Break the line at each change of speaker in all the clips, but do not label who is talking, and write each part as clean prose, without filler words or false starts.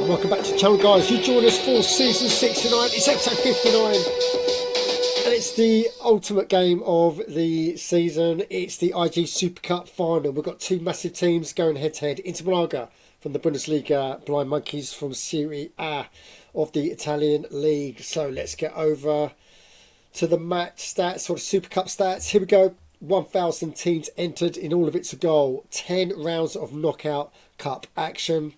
welcome back to the channel, guys. You join us for season 69. It's episode 59 and it's the ultimate game of the season. It's the IAG Super Cup final. We've got two massive teams going head to head. Inter Malaga from the Bundesliga, Blind Monkeys from Serie A of the Italian league. So let's get over to the match stats or the Super Cup stats. Here we go. 1,000 teams entered in all of ITSAGOAL. 10 rounds of knockout cup action.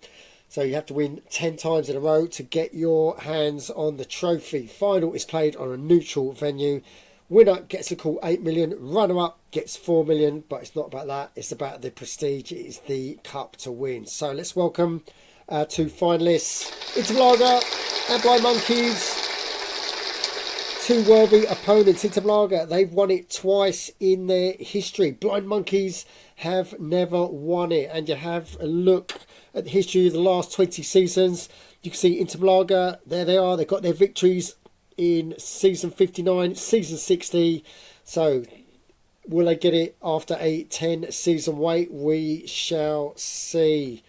So you have to win 10 times in a row to get your hands on the trophy. Final is played on a neutral venue. Winner gets a cool 8 million. Runner-up gets 4 million. But it's not about that. It's about the prestige. It is the cup to win. So let's welcome two finalists. Inter Malaga and Blind Monkeys. Two worthy opponents. Inter Malaga, they've won it twice in their history. Blind Monkeys have never won it. And you have a look at the history of the last 20 seasons. You can see Inter Malaga, there they are. They've got their victories in season 59, season 60. So will they get it after a 10 season wait? We shall see.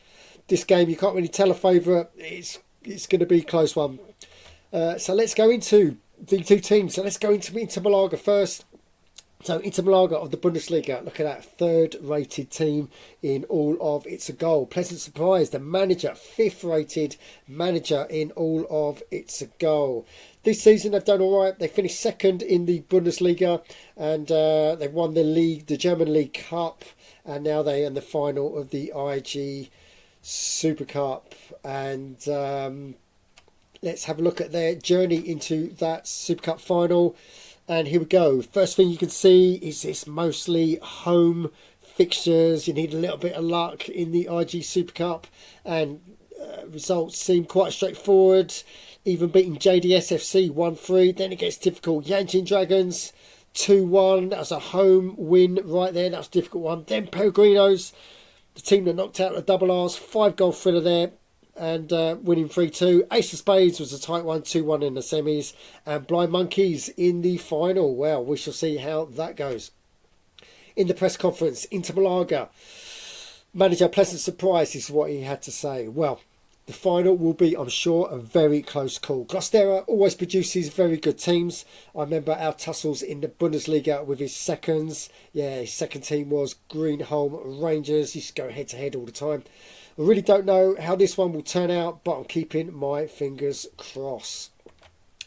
This game, you can't really tell a favourite. It's going to be a close one. So let's go into the two teams. So let's go into Inter Malaga first. So Inter Malaga of the Bundesliga, look at that, third rated team in all of ITSAGOAL. Pleasant surprise, the manager, fifth rated manager in all of ITSAGOAL. This season they've done all right. They finished second in the Bundesliga and they've won the league, the German League Cup, and now they're in the final of the IAG Super Cup. And let's have a look at their journey into that Super Cup final. And here we go. First thing you can see is it's mostly home fixtures. You need a little bit of luck in the IAG Super Cup. And results seem quite straightforward. Even beating JDS FC 1-3. Then it gets difficult. Yanjin Dragons 2-1. That was a home win right there. That was a difficult one. Then Peregrinos, the team that knocked out the double R's. 5-goal thriller there. And winning 3-2. Ace of Spades was a tight one, 2-1 in the semis. And Blind Monkeys in the final. Well, we shall see how that goes. In the press conference, Inter Malaga manager, pleasant surprise is what he had to say. Well, the final will be, I'm sure, a very close call. Glostera always produces very good teams. I remember our tussles in the Bundesliga with his seconds. Yeah, his second team was Greenholm Rangers. He used to go head to head all the time. I really don't know how this one will turn out, but I'm keeping my fingers crossed.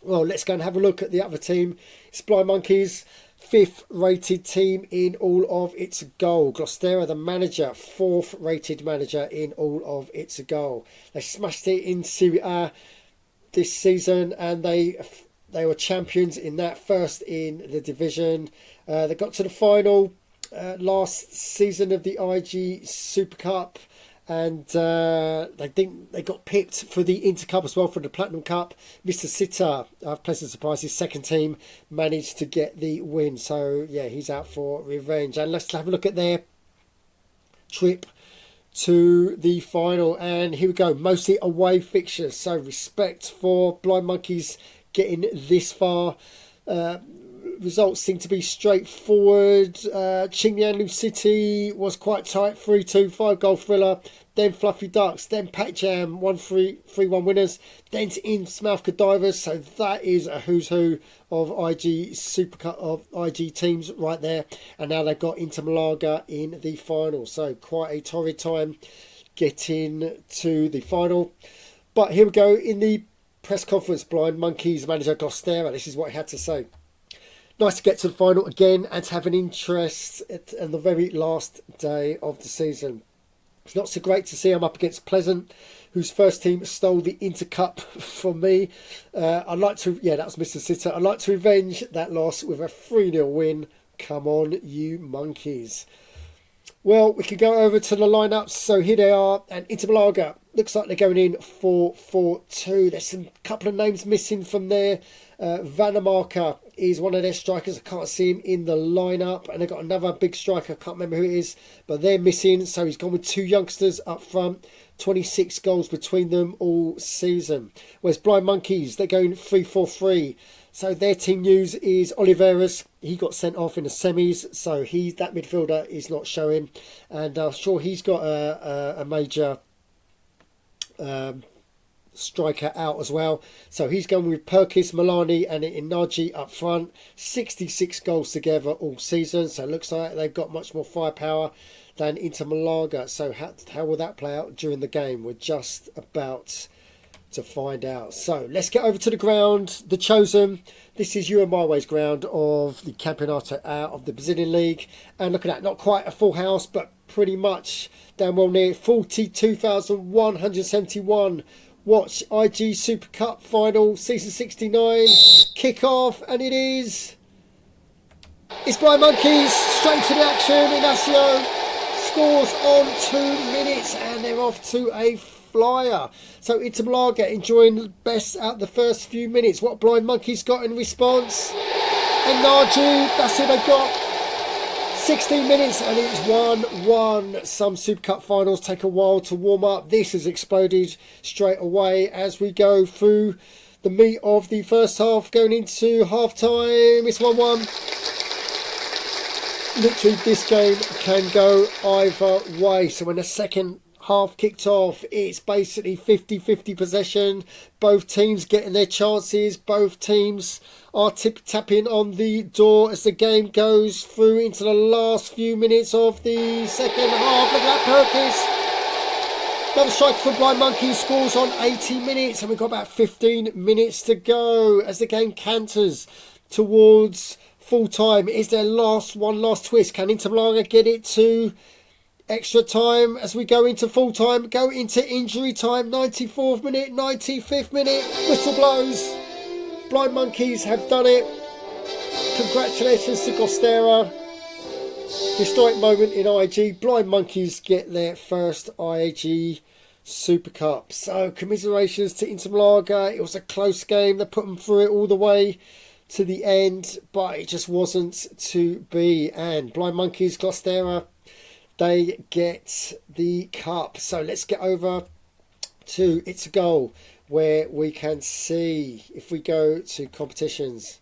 Well, let's go and have a look at the other team. It's Blind Monkeys, fifth rated team in all of ITSAGOAL. Glostera, the manager, fourth rated manager in all of ITSAGOAL. They smashed it in Serie A this season and they were champions in that, first in the division. They got to the final last season of the IAG Super Cup. And they got picked for the Inter Cup as well, for the Platinum Cup. Mr. Sitter, pleasant surprise, his second team managed to get the win. So, yeah, he's out for revenge. And let's have a look at their trip to the final. And here we go, mostly away fixtures. So, respect for Blind Monkeys getting this far. Results seem to be straightforward. Qingyanlu City was quite tight, 3-2, 5-goal thriller. Then Fluffy Ducks, then Pat Jam, 3-1 winners. Then to Innsmouth Cadivers. So that is a who's who of IAG Super Cup, of IAG teams right there. And now they've got Inter Malaga in the final. So quite a torrid time getting to the final. But here we go in the press conference. Blind Monkeys manager Glostera, this is what he had to say. Nice to get to the final again and to have an interest at the very last day of the season. It's not so great to see I'm up against Pleasant, whose first team stole the Inter Cup from me. I'd like to, yeah, that was Mr. Sitter. I'd like to revenge that loss with a 3-0 win. Come on, you monkeys. Well, we could go over to the lineups. So here they are. And Inter Malaga, looks like they're going in 4-4-2. There's a couple of names missing from there. Vandermarker is one of their strikers. I can't see him in the lineup. And they've got another big striker. I can't remember who it is. But they're missing. So he's gone with two youngsters up front. 26 goals between them all season. Whereas Blind Monkeys, they're going 3-4-3. So their team news is Oliveras. He got sent off in the semis, so that midfielder is not showing. And I'm sure he's got a major striker out as well. So he's going with Perkis, Milani and Inagi up front. 66 goals together all season. So it looks like they've got much more firepower than Inter Malaga. So how will that play out during the game? We're just about to find out. So let's get over to the ground. The Chosen. This is you and my way's ground of the Campeonato of the Brazilian League. And look at that, not quite a full house, but pretty much damn well near. 42,171 watch IG Super Cup final, season 69 kick-off, and it's Blind Monkeys straight to the action. Inacio scores on 2 minutes and they're off to a flyer. So Inter Malaga enjoying the best out the first few minutes. What Blind Monkeys got in response? And Nagy, that's who they've got. 16 minutes and it's 1-1. Some Super Cup finals take a while to warm up. This has exploded straight away as we go through the meat of the first half, going into half time. It's 1-1. Literally this game can go either way. So when the second half kicked off, it's basically 50-50 possession. Both teams getting their chances. Both teams are tapping on the door as the game goes through into the last few minutes of the second half. Look at that, Perkis. Another striker for Blind Monkeys scores on 80 minutes, and we've got about 15 minutes to go as the game canters towards full time. Is there one last twist? Can Inter Malaga get it to extra time as we go into full time, go into injury time? 94th minute, 95th minute, whistle blows. Blind Monkeys have done it. Congratulations to Gostera. Historic moment in IAG. Blind Monkeys get their first IAG Super Cup. So commiserations to Inter Malaga. It was a close game. They put them through it all the way to the end, but it just wasn't to be. And Blind Monkeys, Gostera, they get the cup. So let's get over to ITSAGOAL, where we can see, if we go to competitions,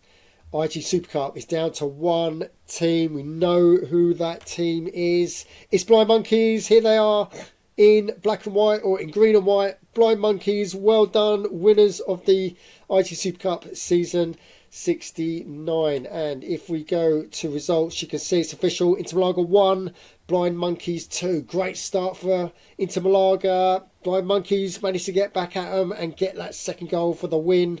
IG Super Cup is down to one team. We know who that team is. It's Blind Monkeys. Here they are in black and white, or in green and white. Blind Monkeys, well done, winners of the IG Super Cup season 69. And if we go to results, you can see it's official. Inter Malaga 1, Blind Monkeys 2. Great start for Inter Malaga. Blind Monkeys managed to get back at them and get that second goal for the win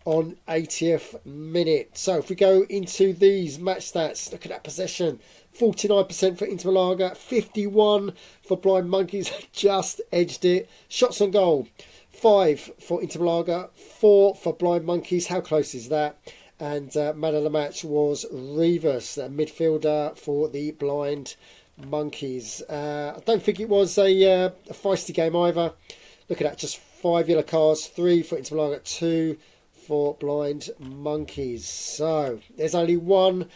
on 80th minute. So if we go into these match stats, look at that possession. 49% for Inter Malaga, 51 for Blind Monkeys, just edged it. Shots on goal, 5 for Inter Malaga, 4 for Blind Monkeys. How close is that? And man of the match was Rivas, a midfielder for the Blind Monkeys. I don't think it was a feisty game either. Look at that, just 5 yellow cards, 3 for Inter Malaga, 2 for Blind Monkeys. So there's only one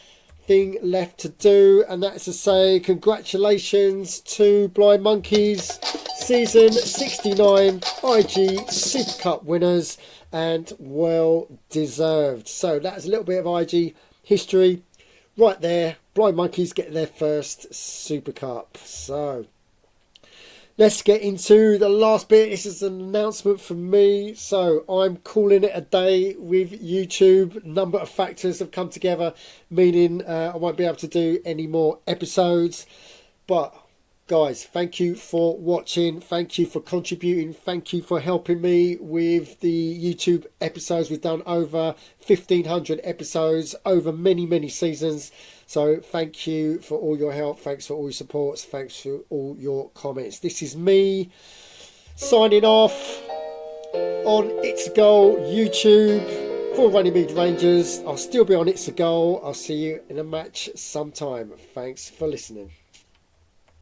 thing left to do, and that's to say congratulations to Blind Monkeys, season 69 IG Super Cup winners, and well deserved. So that's a little bit of IG history right there. Blind Monkeys get their first Super Cup. So let's get into the last bit. This is an announcement from me. So I'm calling it a day with YouTube. Number of factors have come together, meaning I won't be able to do any more episodes. But guys, thank you for watching. Thank you for contributing. Thank you for helping me with the YouTube episodes. We've done over 1,500 episodes over many seasons. So thank you for all your help. Thanks for all your support. Thanks for all your comments. This is me signing off on ITSAGOAL YouTube for Runnymede Rangers. I'll still be on ITSAGOAL. I'll see you in a match sometime. Thanks for listening.